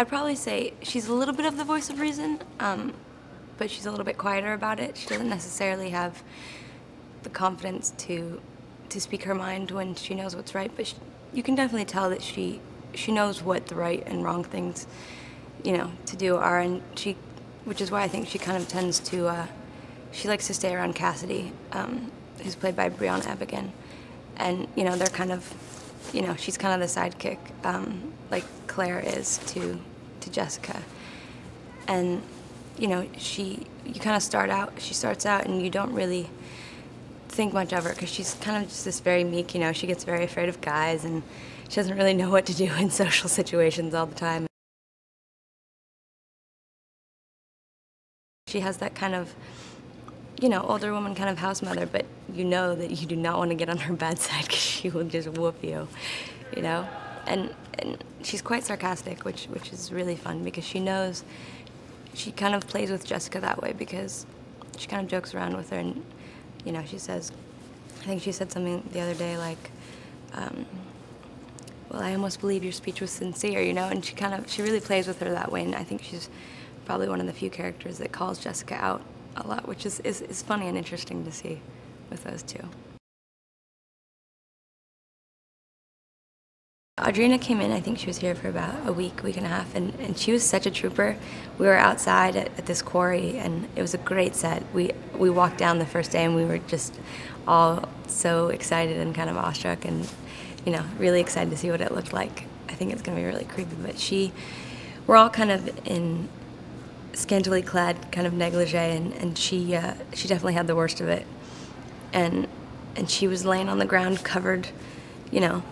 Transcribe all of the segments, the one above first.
I'd probably say she's a little bit of the voice of reason, but she's a little bit quieter about it. She doesn't necessarily have the confidence to speak her mind when she knows what's right, but you can definitely tell that she knows what the right and wrong things, you know, to do are, and which is why I think she kind of tends to, she likes to stay around Cassidy, who's played by Brianna Evigan, and, you know, they're kind of, you know, she's kind of the sidekick, like Claire is to Jessica, and, you know, she starts out and you don't really think much of her because she's kind of just this very meek, you know, she gets very afraid of guys and she doesn't really know what to do in social situations all the time. She has that kind of, you know, older woman kind of house mother, but you know that you do not want to get on her bad side because she will just whoop you, you know? And she's quite sarcastic, which is really fun because she knows, she kind of plays with Jessica that way because she kind of jokes around with her and, you know, she says, I think she said something the other day like, well, I almost believe your speech was sincere, you know, and she really plays with her that way, and I think she's probably one of the few characters that calls Jessica out a lot, which is funny and interesting to see with those two. Audrina came in, I think she was here for about a week and a half, and she was such a trooper. We were outside at this quarry, and it was a great set. We walked down the first day, and we were just all so excited and kind of awestruck, and, you know, really excited to see what it looked like. I think it's going to be really creepy, but we're all kind of in scantily clad kind of negligee, and she definitely had the worst of it. And she was laying on the ground covered, you know,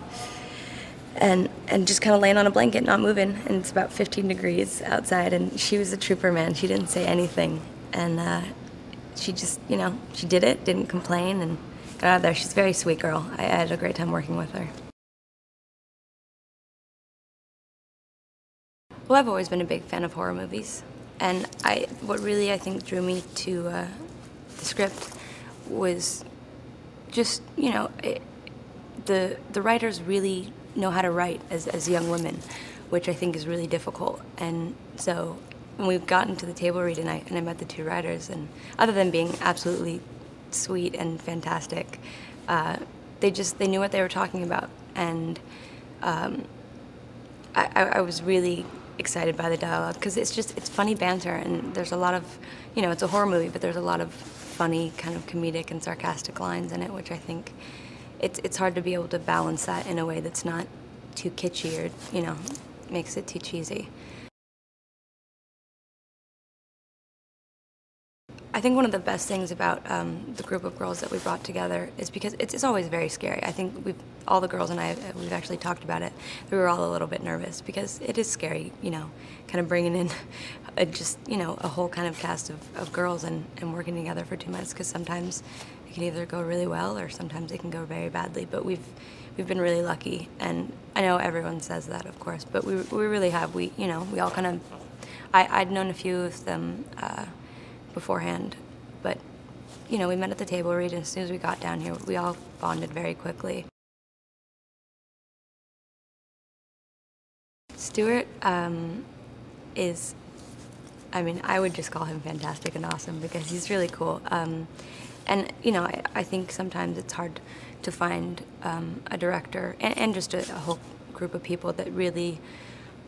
and just kind of laying on a blanket, not moving, and it's about 15 degrees outside, and she was a trooper, man. She didn't say anything, and she just, you know, she did it, didn't complain, and got out of there. She's a very sweet girl. I had a great time working with her. Well, I've always been a big fan of horror movies, and what really I think drew me to the script was just, you know, the writers really know how to write as young women, which I think is really difficult. And so when we've gotten to the table read and I met the two writers, and other than being absolutely sweet and fantastic, they knew what they were talking about, and I was really excited by the dialogue because it's funny banter, and there's a lot of, you know, it's a horror movie, but there's a lot of funny kind of comedic and sarcastic lines in it, which I think it's hard to be able to balance that in a way that's not too kitschy or, you know, makes it too cheesy. I think one of the best things about the group of girls that we brought together is because it's always very scary. I think all the girls and I, we've actually talked about it. We were all a little bit nervous because it is scary, you know, kind of bringing in just, you know, a whole kind of cast of girls and working together for 2 months, because sometimes it can either go really well or sometimes it can go very badly. But we've been really lucky, and I know everyone says that, of course, but we really have. We all kind of, I'd known a few of them beforehand, but, you know, we met at the table read, and as soon as we got down here, we all bonded very quickly. Stewart is, I mean, I would just call him fantastic and awesome because he's really cool. And, you know, I think sometimes it's hard to find a director and just a whole group of people that really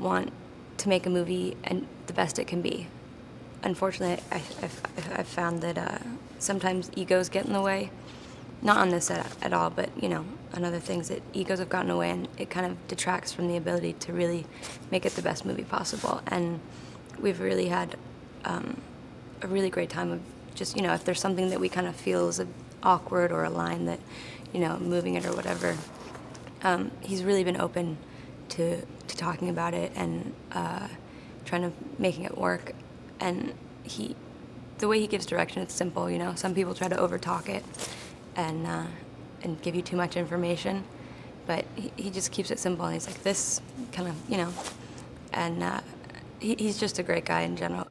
want to make a movie and the best it can be. Unfortunately, I've found that sometimes egos get in the way. Not on this set at all, but, you know, on other things, that egos have gotten away, and it kind of detracts from the ability to really make it the best movie possible. And we've really had a really great time of just, you know, if there's something that we kind of feel is awkward or a line that, you know, moving it or whatever, he's really been open to talking about it and trying to making it work. And the way he gives direction, it's simple, you know. Some people try to overtalk it and give you too much information, but he just keeps it simple, and he's like, this kind of, you know, and he's just a great guy in general.